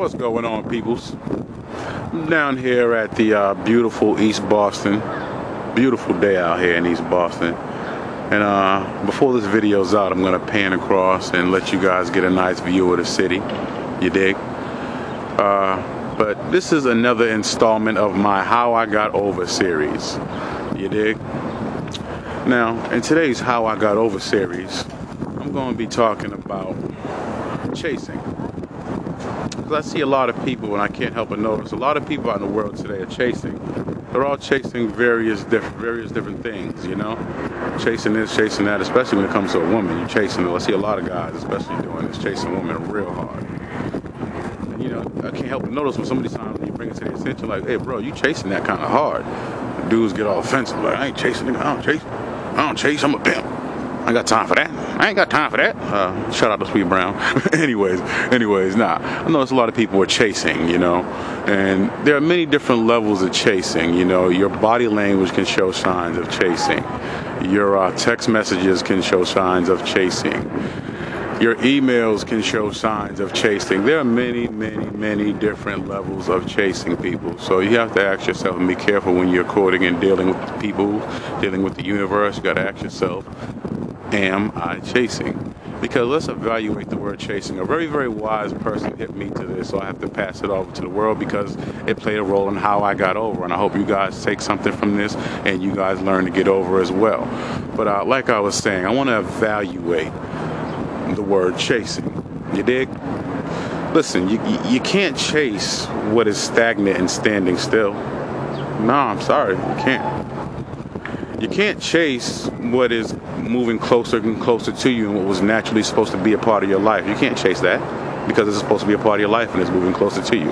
What's going on, peoples? I'm down here at the beautiful East Boston. Beautiful day out here in East Boston. And before this video's out, I'm gonna pan across and let you guys get a nice view of the city. You dig? But this is another installment of my How I Got Over series. You dig? Now, in today's How I Got Over series, I'm going to be talking about chasing. Because I see a lot of people, and I can't help but notice, a lot of people out in the world today are chasing. They're all chasing various different things, you know? Chasing this, chasing that, especially when it comes to a woman. You're chasing, I see a lot of guys, especially doing this, chasing women real hard. And, you know, I can't help but notice when somebody times when you bring it to their attention, like, hey, bro, you chasing that kind of hard. The dudes get all offensive, like, I ain't chasing, nigga, I don't chase, I'm a pimp. I ain't got time for that. I ain't got time for that. Shout out to Sweet Brown. anyways, nah. I notice a lot of people are chasing, you know, and there are many different levels of chasing. You know, your body language can show signs of chasing. Your text messages can show signs of chasing. Your emails can show signs of chasing. There are many different levels of chasing people. So you have to ask yourself and be careful when you're courting and dealing with people, dealing with the universe. You got to ask yourself, am I chasing? Because let's evaluate the word chasing. A very wise person hit me to this, so I have to pass it over to the world because it played a role in how I got over. And I hope you guys take something from this and you guys learn to get over as well. But like I was saying, I want to evaluate the word chasing. You dig? Listen, you can't chase what is stagnant and standing still. No, I'm sorry, you can't. You can't chase what is moving closer and closer to you and what was naturally supposed to be a part of your life. You can't chase that because it's supposed to be a part of your life and it's moving closer to you.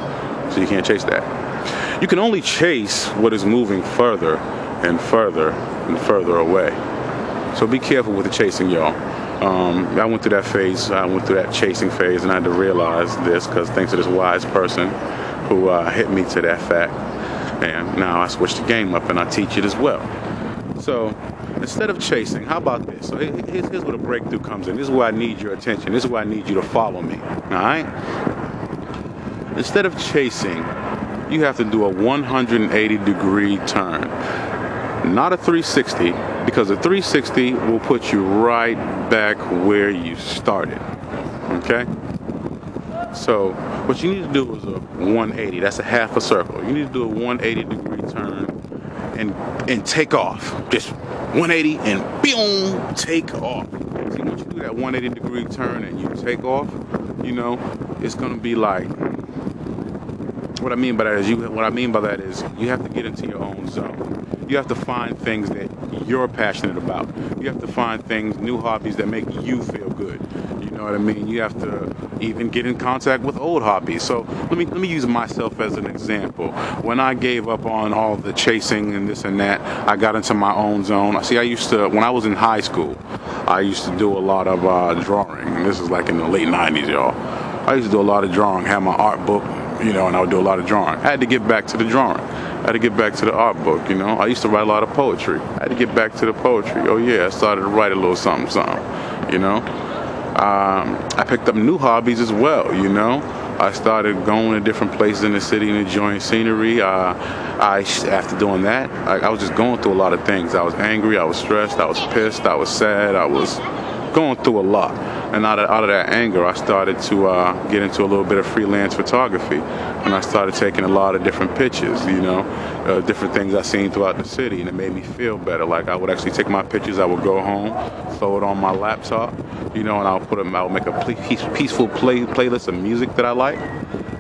So you can't chase that. You can only chase what is moving further and further and further away. So be careful with the chasing, y'all. I went through that phase. I went through that chasing phase, and I had to realize this because thanks to this wise person who hit me to that fact. And now I switched the game up and I teach it as well. So instead of chasing, how about this? So here's where the breakthrough comes in. This is where I need your attention. This is where I need you to follow me. All right? Instead of chasing, you have to do a 180-degree turn. Not a 360, because a 360 will put you right back where you started. Okay? So what you need to do is a 180. That's a half a circle. You need to do a 180-degree turn and take off. Just 180 and boom, take off. See, once you do that 180-degree turn and you take off, you know, it's gonna be like. What I mean by that is you have to get into your own zone. You have to find things that you're passionate about. You have to find things, new hobbies that make you feel good. You know what I mean? You have to even get in contact with old hobbies. So let me use myself as an example. When I gave up on all the chasing and this and that, I got into my own zone. See, when I was in high school, I used to do a lot of drawing. This is like in the late 90s, y'all. I used to do a lot of drawing, have my art book, you know, and I would do a lot of drawing. I had to get back to the drawing. I had to get back to the art book, you know. I used to write a lot of poetry. I had to get back to the poetry. Oh yeah, I started to write a little something, you know. I picked up new hobbies as well, you know. I started going to different places in the city and enjoying scenery. After doing that, I was just going through a lot of things. I was angry, I was stressed, I was pissed, I was sad, I was going through a lot. And out of that anger, I started to get into a little bit of freelance photography. And I started taking a lot of different pictures, you know, different things I seen throughout the city, and it made me feel better. Like I would actually take my pictures, I would go home, throw it on my laptop, you know, and I would make a peaceful playlist of music that I like.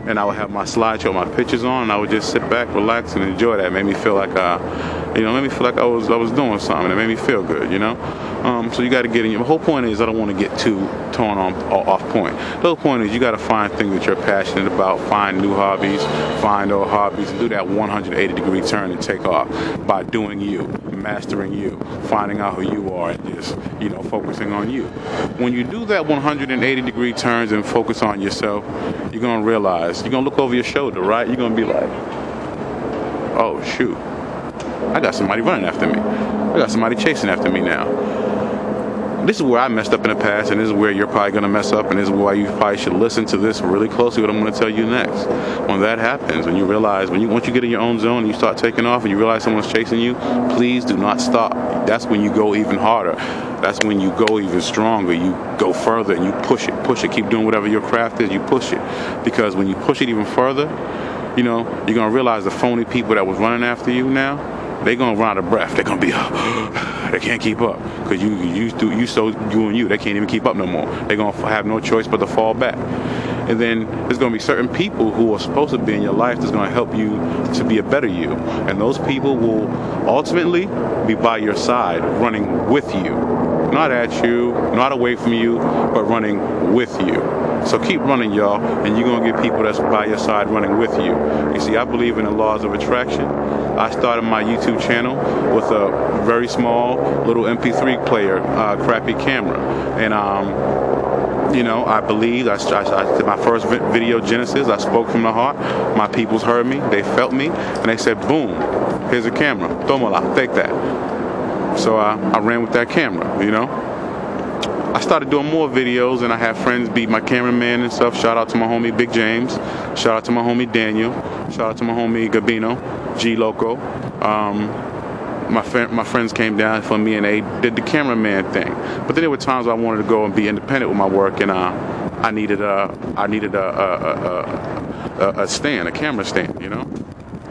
And I would have my slideshow, my pictures on, and I would just sit back, relax, and enjoy that. It made me feel like, I was doing something. It made me feel good, you know. So you got to get in. The whole point is I don't want to get too torn off point. The whole point is you got to find things that you're passionate about, find new hobbies, find old hobbies, and do that 180-degree turn and take off by doing you, mastering you, finding out who you are, and just, you know, focusing on you. When you do that 180-degree turns and focus on yourself, you're gonna realize, you're gonna look over your shoulder, right? You're gonna be like, oh shoot, I got somebody running after me. I got somebody chasing after me now. this is where I messed up in the past, and this is where you're probably going to mess up, and this is why you probably should listen to this really closely, what I'm going to tell you next. When that happens, when you realize, once you get in your own zone and you start taking off and you realize someone's chasing you, please do not stop. That's when you go even harder. That's when you go even stronger. You go further and you push it. Keep doing whatever your craft is, you push it. Because when you push it even further, you know, you're going to realize the phony people that was running after you now, they're going to run out of breath. They're going to be, they can't keep up. Because you so doing you, they can't even keep up no more. They're going to have no choice but to fall back. And then there's going to be certain people who are supposed to be in your life that's going to help you to be a better you. And those people will ultimately be by your side, running with you. Not at you, not away from you, but running with you. So keep running, y'all, and you're going to get people that's by your side running with you. You see, I believe in the laws of attraction. I started my YouTube channel with a very small little MP3 player, crappy camera. And, you know, I believe, I did my first video, Genesis, I spoke from the heart. My peoples heard me, they felt me, and they said, boom, here's a camera. Tómala, take that. So I ran with that camera, you know. I started doing more videos, and I had friends be my cameraman and stuff. Shout out to my homie Big James. Shout out to my homie Daniel. Shout out to my homie Gabino, G Loco. My friends came down for me, and they did the cameraman thing. But then there were times I wanted to go and be independent with my work, and I needed a stand, a camera stand, you know.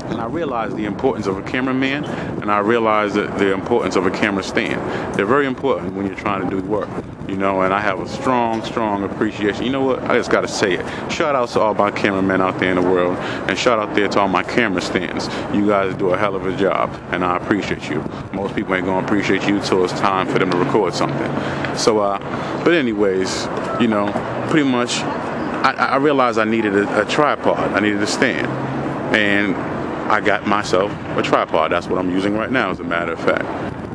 And I realized the importance of a cameraman, and I realized the importance of a camera stand. They're very important when you're trying to do work, you know, and I have a strong appreciation. You know what? I just got to say it. Shout out to all my cameramen out there in the world, and shout out there to all my camera stands. You guys do a hell of a job, and I appreciate you. Most people ain't going to appreciate you until it's time for them to record something. So, but anyways, you know, pretty much, I realized I needed a tripod. I needed a stand. And I got myself a tripod. That's what I'm using right now, as a matter of fact.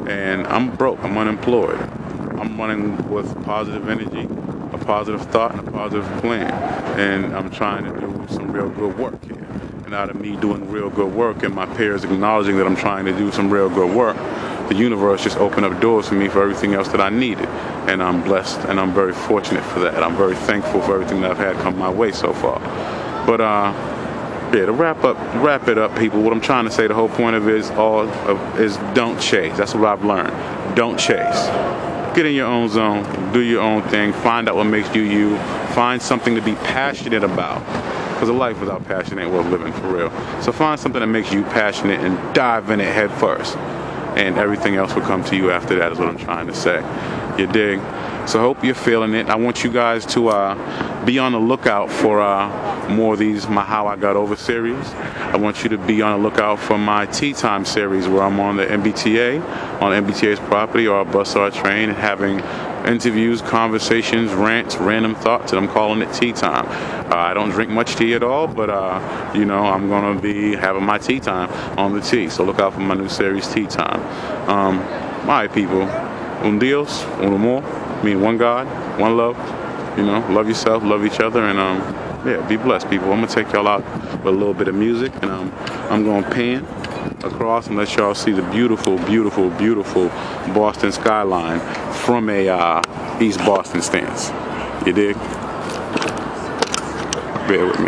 And I'm broke. I'm unemployed. I'm running with positive energy, a positive thought, and a positive plan. And I'm trying to do some real good work here. And out of me doing real good work and my peers acknowledging that I'm trying to do some real good work, the universe just opened up doors for me for everything else that I needed. And I'm blessed, and I'm very fortunate for that. I'm very thankful for everything that I've had come my way so far. But yeah, to wrap it up, people, what I'm trying to say, the whole point of it is don't chase. That's what I've learned. Don't chase. Get in your own zone, do your own thing, find out what makes you you, find something to be passionate about. Because a life without passion ain't worth living, for real. So find something that makes you passionate and dive in it head first. And everything else will come to you after that, is what I'm trying to say. You dig? So I hope you're feeling it. I want you guys to be on the lookout for more of these My How I Got Over series. I want you to be on the lookout for my Tea Time series, where I'm on the MBTA, on MBTA's property, or a bus or a train, and having interviews, conversations, rants, random thoughts, and I'm calling it Tea Time. I don't drink much tea at all, but you know, I'm gonna be having my tea time on the tea. So look out for my new series, Tea Time. All right, people. Un Dios, un amor. I mean, one God, one love. You know, love yourself, love each other, and yeah, be blessed, people. I'm gonna take y'all out with a little bit of music, and I'm gonna pan across and let y'all see the beautiful Boston skyline from a East Boston stance. You dig? Bear with me.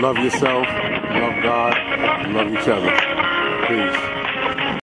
Love yourself, love God, love each other. Peace.